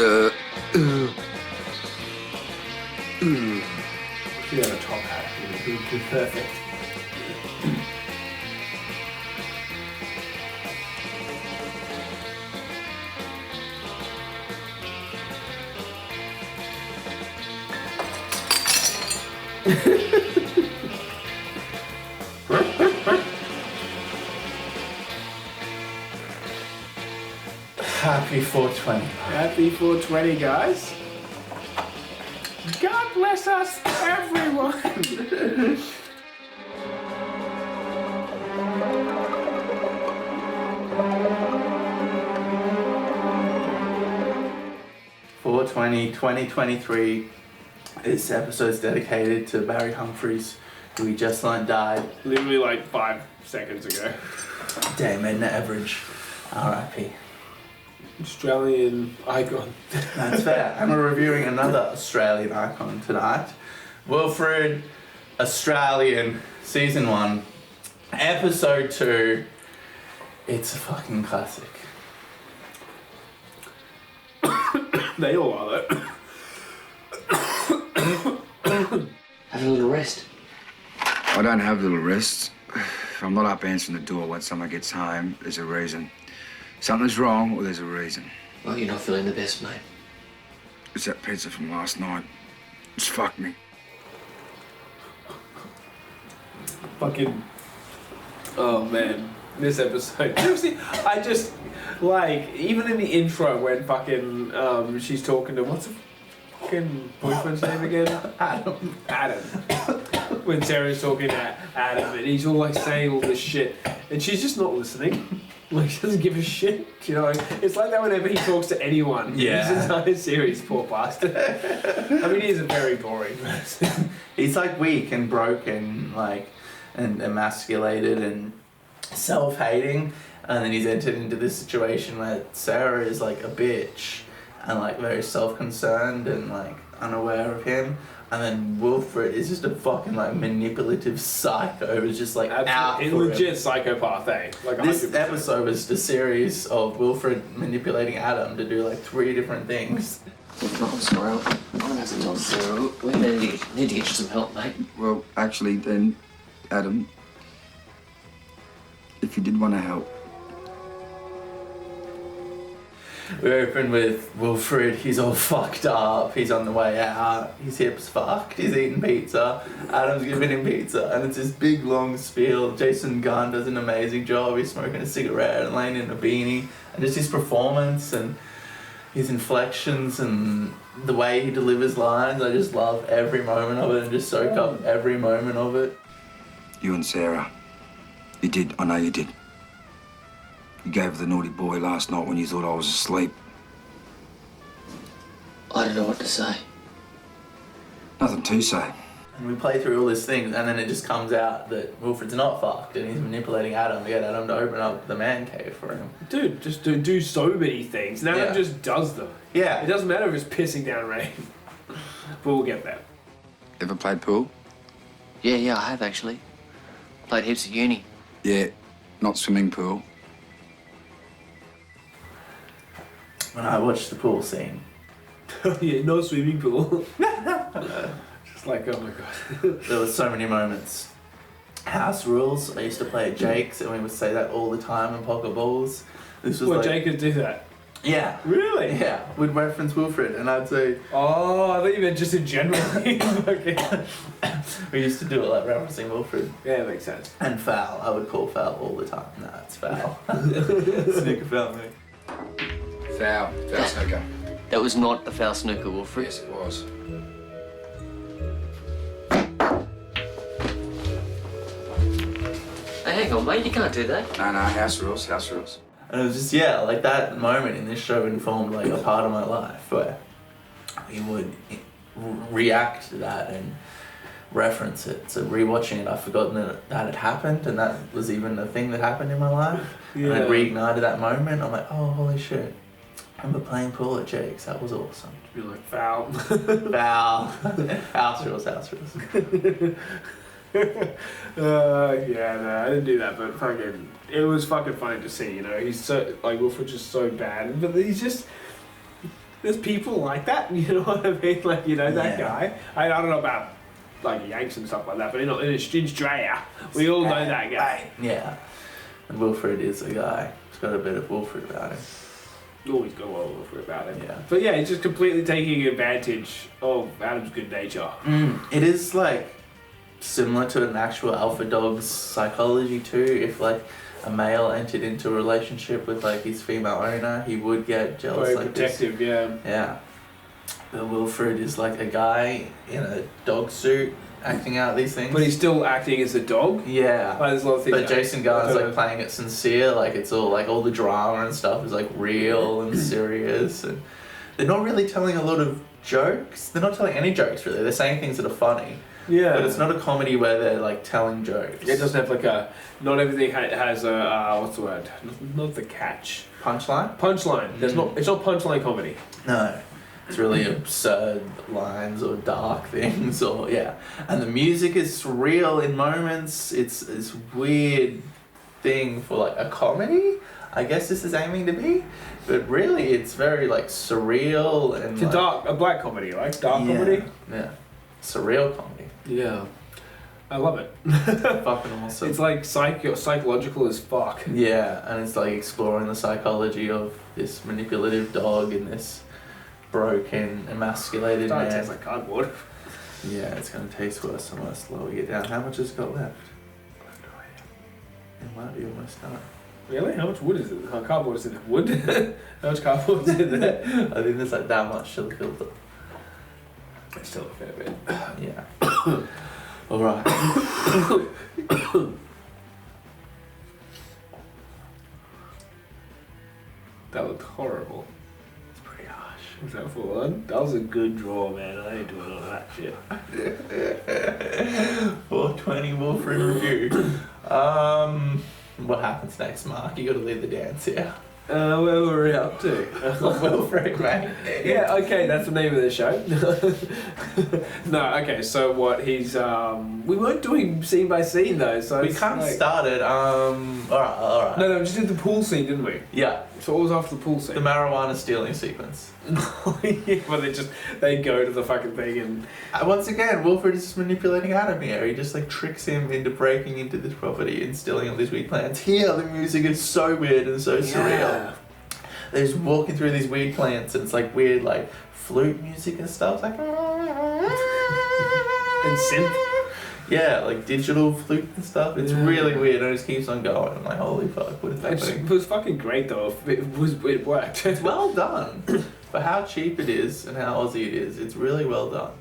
If you had a top hat, it would be perfect. Happy 420. Happy 420, guys. God bless us, everyone. 2023. This episode is dedicated to Barry Humphries, who we just learned died. Literally like 5 seconds ago. Damn, Edna Everage. R.I.P. Australian icon. That's fair. And we're reviewing another Australian icon tonight. Wilfred, Australian, Season 1, Episode 2. It's a fucking classic. They all are, though. Have a little rest. I don't have little rests. If I'm not up answering the door when someone gets home, there's a reason. Something's wrong, or there's a reason. Well, you're not feeling the best, mate. It's that pizza from last night. It's fucked me. Fucking. Oh, man. This episode. Seriously, I just. Like, even in the intro when fucking. She's talking to. What's the fucking boyfriend's name again? Adam. When Sarah's talking to Adam and he's all like saying all this shit and she's just not listening. Like, she doesn't give a shit, you know. It's like that whenever he talks to anyone. Yeah. His entire series, poor bastard. I mean, he's a very boring person. He's like weak and broken, like, and emasculated and self-hating, and then he's entered into this situation where Sarah is like a bitch and like very self-concerned and like unaware of him. And then Wilfred is just a fucking like manipulative psycho who's just like out Absolutely. for Legit him. psychopath, eh? Like 100%. This episode was a series of Wilfred manipulating Adam to do like 3 different things. No, I'm sorry. I'm gonna have to tell Sarah. We need to get you some help, mate. Well, actually, then, Adam, if you did want to help, We open with Wilfred, he's all fucked up, he's on the way out, his hip's fucked, he's eating pizza, Adam's giving him pizza, and it's this big long spiel. Jason Gunn does an amazing job, he's smoking a cigarette and laying in a beanie, and just his performance and his inflections and the way he delivers lines, I just love every moment of it and just soak up every moment of it. you and Sarah, you did. I know you did. You gave her the naughty boy last night when you thought I was asleep. I don't know what to say. Nothing to say. And we play through all these things, and then it just comes out that Wilfred's not fucked, and he's manipulating Adam to get Adam to open up the man cave for him. Dude, just do so many things. And Adam Yeah. just does them. Yeah. It doesn't matter if it's pissing down rain. But we'll get there. Ever played pool? Yeah, I have actually. Played heaps of uni. Yeah, not swimming pool. When I watched the pool scene, Yeah, no swimming pool. Just like, oh my god. there were so many moments. House rules, I used to play at Jake's, and we would say that all the time in poker balls. This was Well, like... Jake could do that. Yeah. Really? Yeah, we'd reference Wilfred, and I'd say... Oh, I thought you meant just in general. Okay. We used to do it like referencing Wilfred. Yeah, that makes sense. And foul, I would call foul all the time. Nah, it's foul. Snooker foul, mate. Foul. Foul snooker. That was not a foul snooker, Wilfred. Yes, it was. Hey, hang on, mate. You can't do that. No, house rules, house rules. And it was just, yeah, like that moment in this show informed like a part of my life where we would react to that and reference it. So rewatching it, I've forgotten that had happened, and that was even a thing that happened in my life. Yeah. And it reignited that moment. I'm like, oh, holy shit. I remember playing pool at Jake's. That was awesome. Be like, foul. Foul. House rules, house rules. Yeah, no, I didn't do that, but fucking, it was fucking funny to see, you know. He's so, like, Wilfred's just so bad, but he's just, there's people like that. You know what I mean? Like, you know, that guy. I don't know about like Yanks and stuff like that, but in Australia, we all know that guy. Yeah. And Wilfred is a guy. He's got a bit of Wilfred about him. Always got well Wilfred about him. Yeah. But yeah, he's just completely taking advantage of Adam's good nature. It is like similar to an actual alpha dog's psychology too. If like a male entered into a relationship with like his female owner, he would get jealous. Very like protective, this. Yeah. But Wilfred is like a guy in a dog suit acting out these things. But he's still acting as a dog. Yeah. Like, there's a lot of things. But Jason Garner's like playing it sincere, like it's all like all the drama and stuff is like real and serious, and they're not really telling a lot of jokes. They're not telling any jokes really. They're saying things that are funny. Yeah. But it's not a comedy where they're like telling jokes. It doesn't have like a. Not everything has a what's the word? Not the catch. Punchline? Punchline. There's not. It's not punchline comedy. No. It's really absurd lines or dark things or and the music is surreal in moments. It's this weird thing for like a comedy. I guess this is aiming to be, but really it's very like surreal and It's like, a black comedy, like dark comedy. Yeah, surreal comedy. Yeah, I love it. Fucking awesome. It's like psychological as fuck. Yeah, and it's like exploring the psychology of this manipulative dog and this broken, emasculated It man. tastes like cardboard. Yeah, it's going to taste worse and worse the lower we get down. How much has it got left? It might be almost done. Really? How much wood is it? Cardboard is in it? Wood? How much cardboard is in there? I think there's like that much to filter. It's still a fair bit. Yeah. Alright. That looked horrible. It's pretty harsh. Was that full on? That was a good draw, man. I ain't doing all that shit. 420 Wilfred review. What happens next, Mark? You gotta lead the dance here. Where were we up to? Wilfred, mate. Yeah, okay, that's the name of the show. No, okay, so what he's we weren't doing scene by scene though, so We it's kind of like... started, alright. No, we just did the pool scene, didn't we? Yeah, So what was after the pool scene? the marijuana stealing sequence. Yeah, but they go to the fucking thing and Once again, Wilfred is just manipulating Adam here. He just like tricks him into breaking into this property and stealing all these weird plants. Here, the music is so weird and so surreal. They're just walking through these weird plants and it's like weird like flute music and stuff. It's like and synth. yeah, like digital flute and stuff. It's really weird and it just keeps on going. I'm like, holy fuck, what is It happening? was fucking great though. It worked. It's well done. For how cheap it is and how Aussie it is, it's really well done.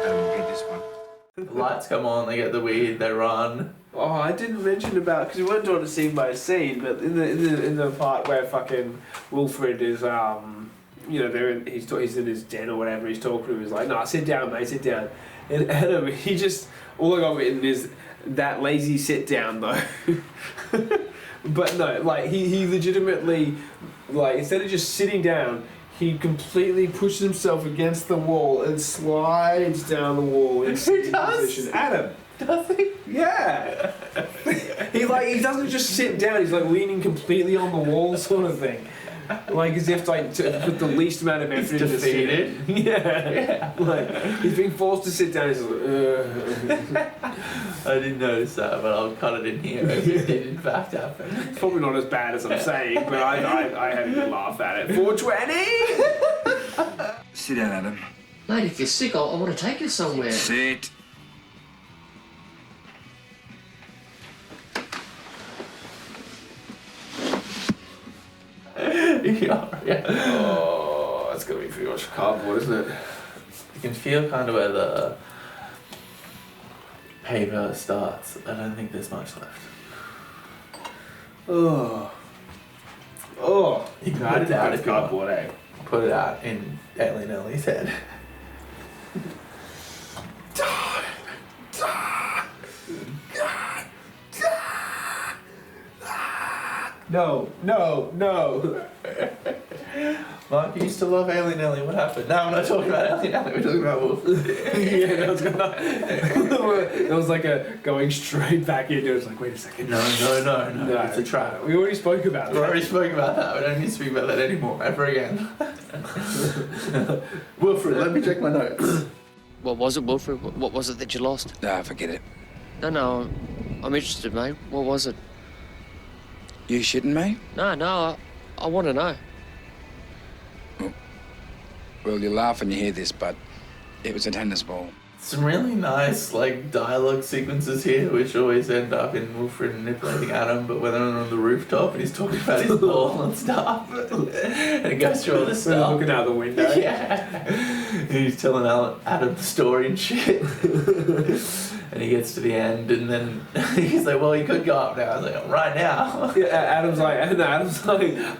Read this one. The lights come on, they get the weed, they run. Oh, I didn't mention about because we weren't doing a scene by scene, but in the part where fucking Wilfred is you know he's in his den or whatever, he's talking to him, he's like, no, sit down, mate, sit down, and Adam, he just all I got written is that lazy sit down though. But no, like he legitimately, like instead of just sitting down, he completely pushes himself against the wall and slides down the wall in sitting position. Adam. Does he? Yeah. He doesn't just sit down, he's like leaning completely on the wall sort of thing. Like as if like to put the least amount of effort into defeated. sitting. Yeah. Like he's being forced to sit down, he's like I didn't notice that, but I'll cut it in here if it did in fact happen. It's probably not as bad as I'm saying, but I had a good laugh at it. 420! Sit down, Adam. Mate, if you're sick, I want to take you somewhere. Sit. Yeah. Oh, that's gonna be pretty much cardboard, isn't it? You can feel kind of where the paper starts. I don't think there's much left. Oh, You can no, I put it didn't out put if you want. cardboard, eh? Put it out in Alien Ellie's head. No. Mark, you used to love Alien Ellie. What happened? No, I'm not talking about Alien Ellie. We're talking about Wilfred. Yeah, that was gonna. It was like a going straight back into it. It's like, wait a second. No. It's a trap. We already spoke about it. We already spoke about that. We don't need to speak about that anymore, ever again. Wilfred, let me check my notes. What was it, Wilfred? What was it that you lost? Nah, forget it. No, I'm interested, mate. What was it? You shitting me? No, I want to know. Well, you laugh when you hear this, but it was a tennis ball. Some really nice like dialogue sequences here, which always end up in Wilfred manipulating Adam, but when they're on the rooftop and he's talking about his ball and stuff, and it goes through all this We're stuff. looking out the window. Yeah, and he's telling Adam the story and shit. And he gets to the end, and then he's like, "Well, you could go up now." I was like, "Right now." Yeah, Adam's like,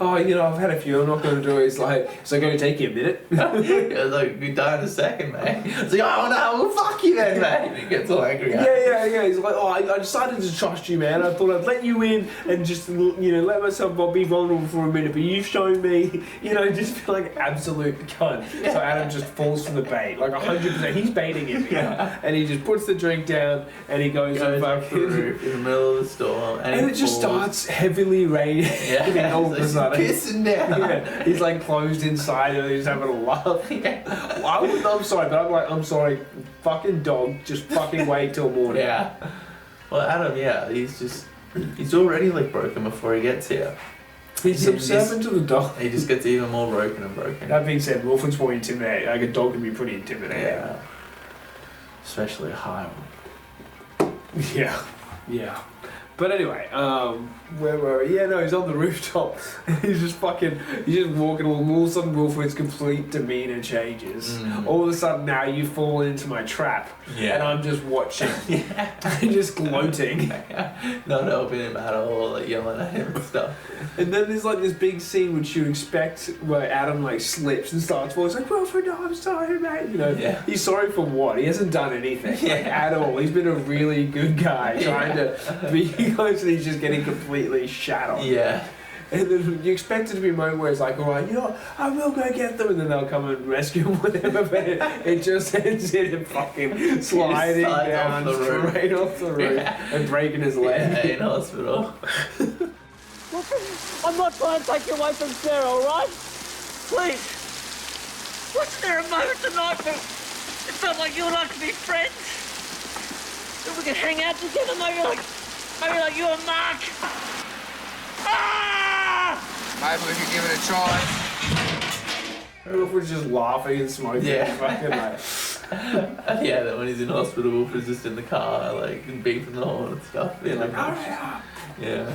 "Oh, you know, I've had a few. I'm not going to do it." He's like, "So going to take you a minute?" I was like, "You die in a second, mate." I was like, "Oh no, well, fuck you then, mate." And he gets all angry. Yeah. He's like, "Oh, I decided to trust you, man. I thought I'd let you in and just, let myself be vulnerable for a minute. But you've shown me, just feel like absolute cunt." So Adam just falls for the bait, like 100%. He's baiting him, and he just puts the drink down. And he goes and up the roof in the middle of the storm, and it just starts heavily raining. Yeah, all of a sudden, pissing down. Yeah, he's like closed inside and he's having a laugh. I'm sorry, but I'm sorry. Fucking dog, just fucking wait till morning. Yeah. Well, Adam, he's already like broken before he gets here. He's subservient to the dog. He just gets even more broken and broken. That being said, Wilfred's more intimidating. Like a dog can be pretty intimidating. Yeah. Especially a high one. Yeah. But anyway, where were we? Yeah, no, he's on the rooftop. He's just walking along. All of a sudden, Wilfred's complete demeanour changes. All of a sudden, now you've fallen into my trap. Yeah. And I'm just watching. And just gloating. Not helping him at all, like yelling at him and stuff. And then there's like this big scene which you'd expect where Adam like slips and starts falling. He's like, "Wilfred, no, I'm sorry, mate." He's sorry for what? He hasn't done anything at all. He's been a really good guy trying to be close, and he's just getting completely shat on. Yeah. And then you expect it to be a moment where it's like, "All right, I will go get them," and then they'll come and rescue him, whatever. But it just ends in him fucking sliding down straight off the roof and breaking his leg. Yeah, in hospital. I'm not trying to take you away from Sarah, alright? Please. Wasn't there a moment tonight where it felt like you and I could be friends? That we could hang out together, maybe like you and Mark. Ah! Maybe we could give it a try. Wilfred's just laughing and smoking. Yeah. Fucking like. Yeah, that when he's in hospital, Wilfred's just in the car, like, and beeping the horn and stuff. They're like, "Oh, yeah.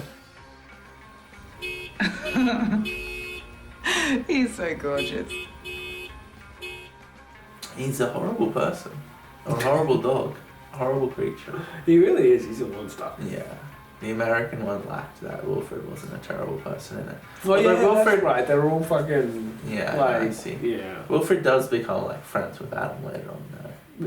He's so gorgeous. He's a horrible person. A horrible dog. A horrible creature. He really is. He's a monster. Yeah. The American one lacked that. Wilfred wasn't a terrible person in it. Well, Although yeah, Wilfred, that's right. They're all fucking. Yeah, like, I see. Yeah. Wilfred does become like friends with Adam later on, though.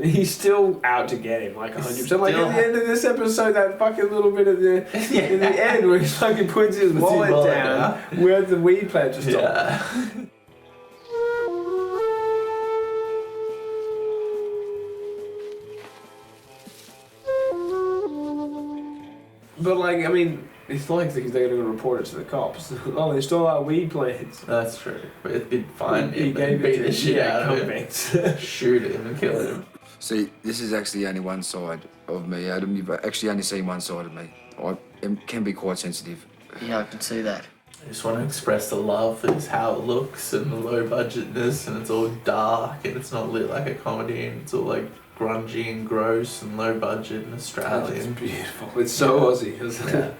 He's still out to get him, like 100%. Like Still- at the end of this episode, that fucking little bit at the in the end where he fucking puts his wallet down where the weed plant just stopped. Yeah. But like, I mean, it's like they're going to report it to the cops. Oh, they stole our weed plants. That's true. But it did find He him gave and it beat to the shit out of him. convicts. Shoot him and kill him. See, this is actually only one side of me, Adam. You've actually only seen one side of me. I can be quite sensitive. Yeah, I can see that. I just want to express the love that is how it looks and the low budgetness, and it's all dark and it's not lit like a comedy, and it's all like grungy and gross and low budget and It's Australian. beautiful. It's so Aussie, isn't it? Yeah.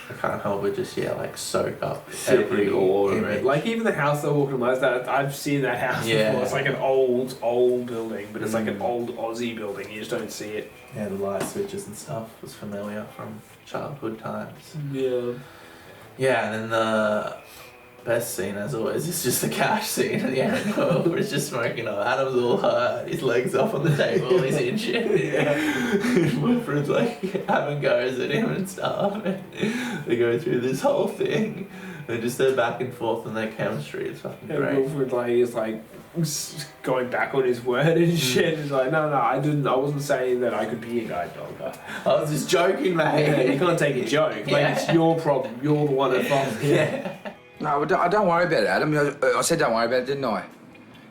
I can't help but just like soak up Every every all of image. it. Like even the house they're walking like that. I've seen that house Yeah. before. It's like an old building, but it's like an old Aussie building. You just don't see it. Yeah, the light switches and stuff was familiar from childhood times. Yeah. Yeah, and then the best scene, as always, is just the couch scene at the end where it's just smoking up. Adam's all hurt, his legs up on the table, he's in shit. And Wilfred's like having goes at him and stuff. And they go through this whole thing. They're just their back and forth and their chemistry is fucking And great. Wilfred is going back on his word and shit. He's like, no, I wasn't saying that I could be a guide dog. I was just joking, mate. Yeah, you can't take a joke. It's your problem. You're the one at fault. Yeah. No, don't worry about it, Adam. I said don't worry about it, didn't I?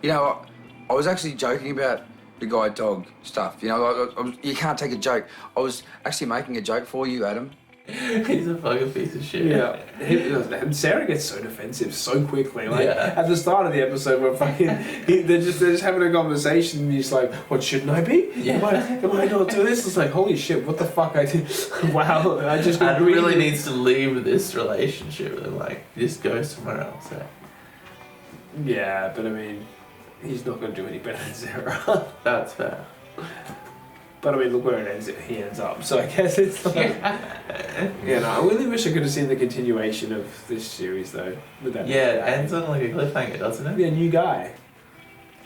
You know, I was actually joking about the guide dog stuff. You know, you can't take a joke. I was actually making a joke for you, Adam. He's a fucking piece of shit. Yeah. And Sarah gets so defensive so quickly. Yeah. At the start of the episode where they're just having a conversation and he's like, what, shouldn't I be? Yeah. Am I not doing this? It's like, holy shit, what the fuck I did? Wow. I just Adam agreed. really needs to leave this relationship and just go somewhere else. Eh? Yeah, but I mean, he's not going to do any better than Sarah. That's fair. But I mean, look where he ends up. So I guess it's like, I really wish I could have seen the continuation of this series though. With that Yeah, it ends on a cliffhanger, doesn't it? Yeah, new guy.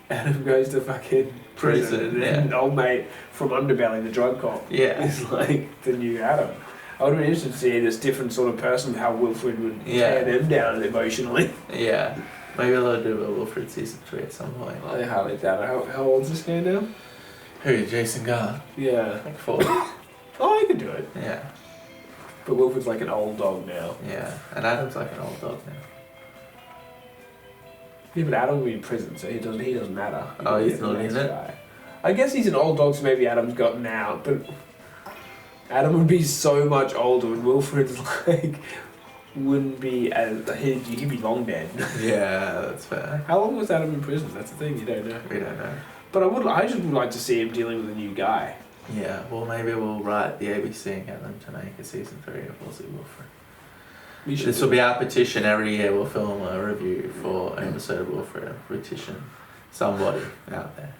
Adam goes to fucking prison. And old mate from Underbelly, the drug cop, is like the new Adam. I would have been interested to see this different sort of person, how Wilfred would tear them down emotionally. Yeah. Maybe they'll do a Wilfred season 3 at some point. I hardly doubt it. How old is this guy now? Who? Jason Garr? Yeah. Like 40. Oh, he could do it. Yeah. But Wilfred's like an old dog now. Yeah. And Adam's like an old dog now. Yeah, but Adam will be in prison, so he doesn't matter. Oh, he's not in it? Guy. I guess he's an old dog, so maybe Adam's gotten out, but Adam would be so much older, and Wilfred's wouldn't be as he'd be long dead. Yeah, that's fair. How long was Adam in prison? That's the thing, you don't know. We don't know. But I just would like to see him dealing with a new guy. Yeah, well maybe we'll write the ABC and get them to make a season 3 of Aussie Wilfred. This will be our petition. Every year we'll film a review for an episode of Wilfred. Petition somebody out there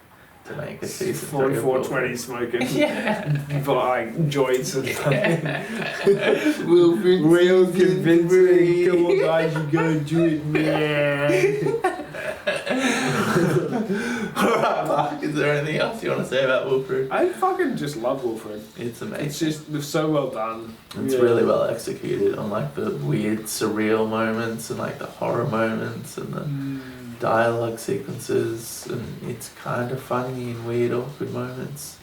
to make a season 3 of 420 smoking. Buying joints and something. Wilfred Real convincing. Come on guys, you gotta do it, man. Alright, Mark, is there anything else you want to say about Wilfred? I fucking just love Wilfred. It's amazing. It's just so well done. It's really well executed on the weird surreal moments and the horror moments and the dialogue sequences, and it's kind of funny in weird awkward moments,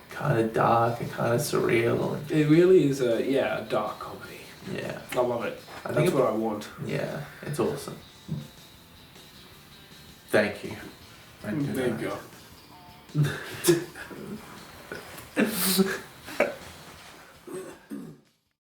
kind of dark and kind of surreal. And it really is a dark comedy. Yeah. I love it. I That's what I want. Yeah, it's awesome. Thank you. There you go.